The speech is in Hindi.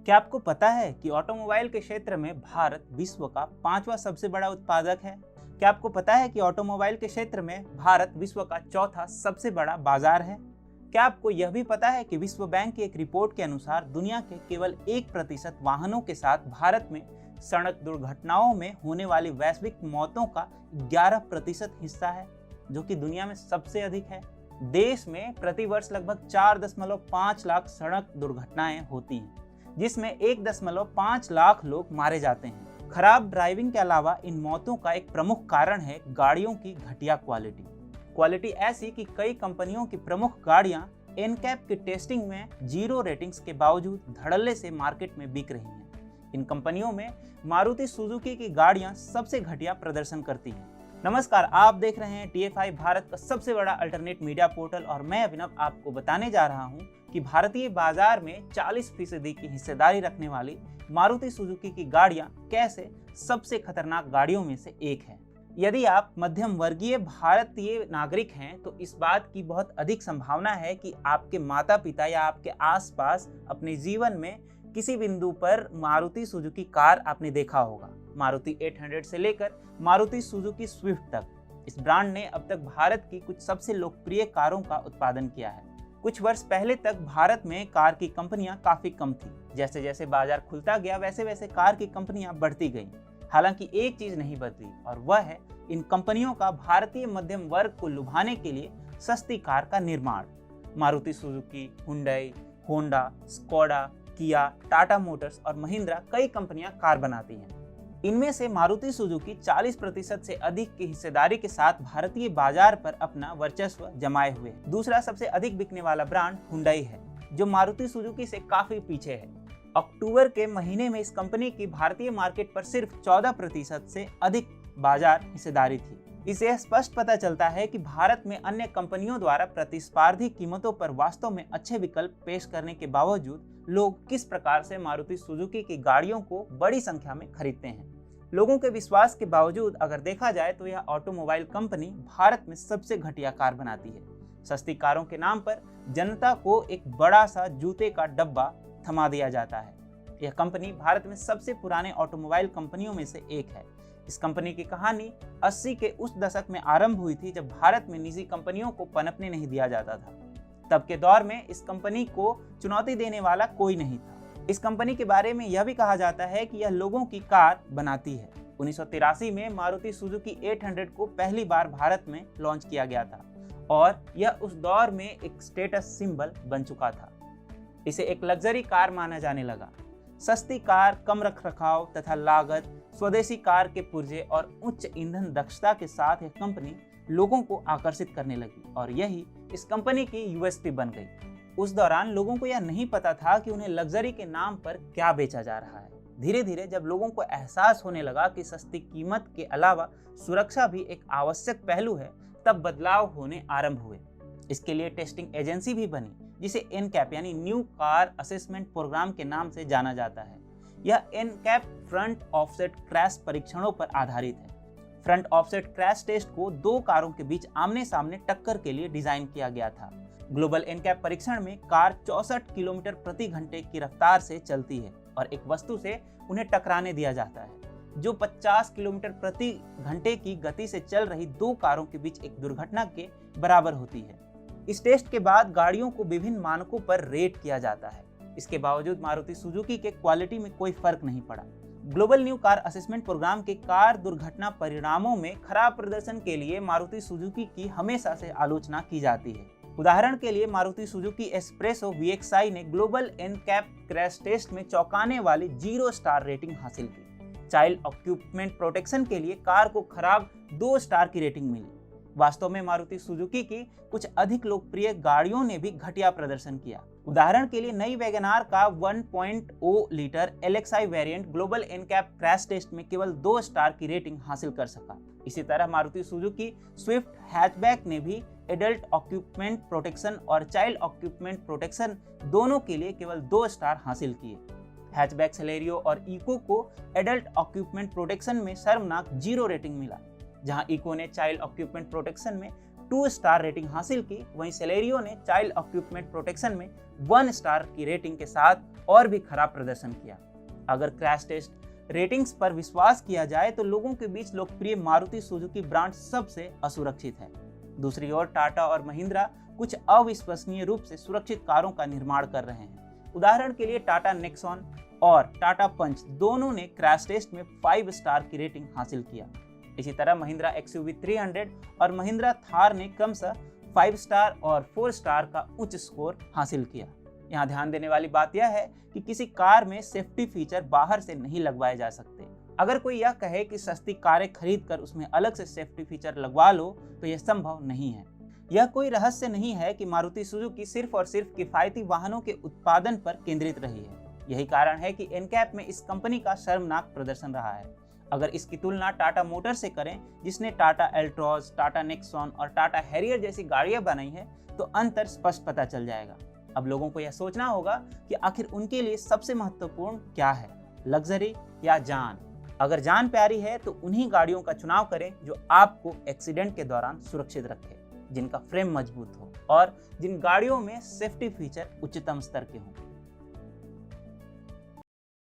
क्या आपको पता है कि ऑटोमोबाइल के क्षेत्र में भारत विश्व का 5वां सबसे बड़ा उत्पादक है? क्या आपको पता है कि ऑटोमोबाइल के क्षेत्र में भारत विश्व का चौथा सबसे बड़ा बाजार है? क्या आपको यह भी पता है कि विश्व बैंक की एक रिपोर्ट के अनुसार दुनिया के केवल 1% वाहनों के साथ भारत में सड़क दुर्घटनाओं में होने वाली वैश्विक मौतों का 11% हिस्सा है, जो कि दुनिया में सबसे अधिक है। देश में प्रति वर्ष लगभग 4.5 लाख सड़क दुर्घटनाएं होती हैं, जिसमें 1.5 लाख लोग मारे जाते हैं। खराब ड्राइविंग के अलावा इन मौतों का एक प्रमुख कारण है गाड़ियों की घटिया क्वालिटी ऐसी कि कई कंपनियों की प्रमुख गाड़ियां एनकैप की टेस्टिंग में 0 रेटिंग्स के बावजूद धड़ल्ले से मार्केट में बिक रही हैं। इन कंपनियों में मारुति सुजुकी की गाड़ियां सबसे घटिया प्रदर्शन करती हैं। नमस्कार, आप देख रहे हैं TFI भारत का सबसे बड़ा अल्टरनेट मीडिया पोर्टल और मैं अभिनव आपको बताने जा रहा हूं कि भारतीय बाजार में 40% की हिस्सेदारी रखने वाली मारुति सुजुकी की गाड़ियां कैसे सबसे खतरनाक गाड़ियों में से एक है। यदि आप मध्यम वर्गीय भारतीय नागरिक हैं तो इस बात की बहुत अधिक संभावना है कि आपके माता पिता या आपके आसपास अपने जीवन में किसी बिंदु पर मारुति सुजुकी कार आपने देखा होगा। मारुति 800 से लेकर मारुति सुजुकी स्विफ्ट तक इस ब्रांड ने अब तक भारत की कुछ सबसे लोकप्रिय कारों का उत्पादन किया है। कुछ वर्ष पहले तक भारत में कार की कंपनियां काफी कम थी। जैसे जैसे बाजार खुलता गया वैसे वैसे कार की कंपनियां बढ़ती गईं। हालांकि एक चीज नहीं बदली और वह है इन कंपनियों का भारतीय मध्यम वर्ग को लुभाने के लिए सस्ती कार का निर्माण। Maruti Suzuki, Hyundai, Honda, Skoda, किया, टाटा मोटर्स और महिंद्रा कई कंपनियां कार बनाती हैं। इनमें से मारुति सुजुकी 40% से अधिक की हिस्सेदारी के साथ भारतीय बाजार पर अपना वर्चस्व जमाए हुए है। दूसरा सबसे अधिक बिकने वाला ब्रांड हुंडई है, जो मारुति सुजुकी से काफी पीछे है। अक्टूबर के महीने में इस कंपनी की भारतीय मार्केट पर सिर्फ 14% से अधिक बाजार हिस्सेदारी थी। इससे स्पष्ट पता चलता है कि भारत में अन्य कंपनियों द्वारा प्रतिस्पर्धी कीमतों पर वास्तव में अच्छे विकल्प पेश करने के बावजूद लोग किस प्रकार से मारुति सुजुकी की गाड़ियों को बड़ी संख्या में खरीदते हैं। लोगों के विश्वास के बावजूद अगर देखा जाए तो यह ऑटोमोबाइल कंपनी भारत में सबसे घटिया कार बनाती है। सस्ती कारों के नाम पर जनता को एक बड़ा सा जूते का डब्बा थमा दिया जाता है। यह कंपनी भारत में सबसे पुराने ऑटोमोबाइल कंपनियों में से एक है। इस कंपनी की कहानी 80 के उस दशक में आरंभ हुई थी जब भारत में निजी कंपनियों को पनपने नहीं दिया जाता था। तब के दौर में इस कंपनी को चुनौती देने वाला कोई नहीं था। इस कंपनी के बारे में यह भी कहा जाता है कि यह लोगों की कार बनाती है। 1983 में मारुति सुजुकी 800 को पहली बार भारत में लॉन्च किया गया था और यह उस दौर में एक स्टेटस सिंबल बन चुका था। इसे एक लग्जरी कार माना जाने लगा। सस्ती कार, कम रखरखाव तथा लागत, स्वदेशी कार के पुर्जे और उच्च ईंधन दक्षता के साथ यह कंपनी लोगों को आकर्षित करने लगी और यही इस कंपनी की USP बन गई। उस दौरान लोगों को यह नहीं पता था कि उन्हें लग्जरी के नाम पर क्या बेचा जा रहा है। धीरे धीरे जब लोगों को एहसास होने लगा कि सस्ती कीमत के अलावा सुरक्षा भी एक आवश्यक पहलू है, तब बदलाव होने आरंभ हुए। इसके लिए टेस्टिंग एजेंसी भी बनी, जिसे एनकैप यानी न्यू कार असेसमेंट प्रोग्राम के नाम से जाना जाता है। यह एनकैप फ्रंट ऑफसेट क्रैश परीक्षणों पर आधारित है। फ्रंट ऑफसेट क्रैश टेस्ट को दो कारों के बीच आमने सामने टक्कर के लिए डिजाइन किया गया था। ग्लोबल एनकैप परीक्षण में कार 64 किलोमीटर प्रति घंटे की रफ्तार से चलती है और एक वस्तु से उन्हें टकराने दिया जाता है, जो 50 किलोमीटर प्रति घंटे की गति से चल रही दो कारों के बीच एक दुर्घटना के बराबर होती है। इस टेस्ट के बाद गाड़ियों को विभिन्न मानकों पर रेट किया जाता है। इसके बावजूद मारुति सुजुकी के क्वालिटी में कोई फर्क नहीं पड़ा। Global new car assessment programme के कार दुर्घटना परिणामों में खराब प्रदर्शन के लिए मारुति सुजुकी की हमेशा से आलोचना की जाती है। उदाहरण के लिए मारुति सुजुकी एस्प्रेसो VXI ने ग्लोबल एनकैप क्रैश टेस्ट में चौंकाने वाली 0 स्टार रेटिंग हासिल की। चाइल्ड ऑक्यूपमेंट प्रोटेक्शन के लिए कार को खराब 2 स्टार की रेटिंग मिली। वास्तव में मारुति सुजुकी की कुछ अधिक लोकप्रिय गाड़ियों ने भी घटिया प्रदर्शन किया। उदाहरण के लिए नई वैगनार का 1.0 litre LXI variant global NCAP crash test में केवल 2 स्टार की रेटिंग हासिल कर सका। इसी तरह मारुति सुजुकी स्विफ्ट हैचबैक ने भी एडल्ट ऑक्यूपमेंट प्रोटेक्शन और चाइल्ड ऑक्यूपमेंट प्रोटेक्शन दोनों के लिए केवल 2 स्टार हासिल किए। हैचबैक सेलेरियो और इको को एडल्ट ऑक्यूपमेंट प्रोटेक्शन में शर्मनाक 0 रेटिंग मिला, जहां इको ने चाइल्ड ऑक्यूपमेंट प्रोटेक्शन में 2 स्टार रेटिंग हासिल की, वहीं सेलेरियो ने चाइल्ड ऑक्यूपमेंट प्रोटेक्शन में 1 स्टार की रेटिंग के साथ और भी खराब प्रदर्शन किया। अगर क्रैश टेस्ट रेटिंग्स पर विश्वास किया जाए तो लोगों के बीच लोकप्रिय मारुति सुजुकी ब्रांड सबसे असुरक्षित है। दूसरी ओर टाटा और महिंद्रा कुछ अविश्वसनीय रूप से सुरक्षित कारों का निर्माण कर रहे हैं। उदाहरण के लिए टाटा नेक्सॉन और टाटा पंच दोनों ने क्रैश टेस्ट में 5 स्टार की रेटिंग हासिल किया। इसी तरह महिंद्रा XUV 300 और महिंद्रा थार ने क्रमशः 5 स्टार और 4 स्टार का उच्च स्कोर हासिल किया। यहाँ ध्यान देने वाली बात यह है कि किसी कार में सेफ्टी फीचर बाहर से नहीं लगवाए जा सकते। अगर कोई यह कहे कि सस्ती कारें खरीदकर उसमें अलग से सेफ्टी फीचर लगवा लो तो यह संभव नहीं है। यह कोई रहस्य नहीं है कि मारुति सुजुकी सिर्फ और सिर्फ किफायती वाहनों के उत्पादन पर केंद्रित रही है। यही कारण है कि एनकैप में इस कंपनी का शर्मनाक प्रदर्शन रहा है। अगर इसकी तुलना टाटा मोटर से करें, जिसने टाटा एल्ट्रॉज, टाटा नेक्सॉन और टाटा हैरियर जैसी गाड़ियां बनाई हैं, तो अंतर स्पष्ट पता चल जाएगा। अब लोगों को यह सोचना होगा कि आखिर उनके लिए सबसे महत्वपूर्ण क्या है, लग्जरी या जान। अगर जान प्यारी है तो उन्हीं गाड़ियों का चुनाव करें जो आपको एक्सीडेंट के दौरान सुरक्षित रखे, जिनका फ्रेम मजबूत हो और जिन गाड़ियों में सेफ्टी फीचर उच्चतम स्तर के हों।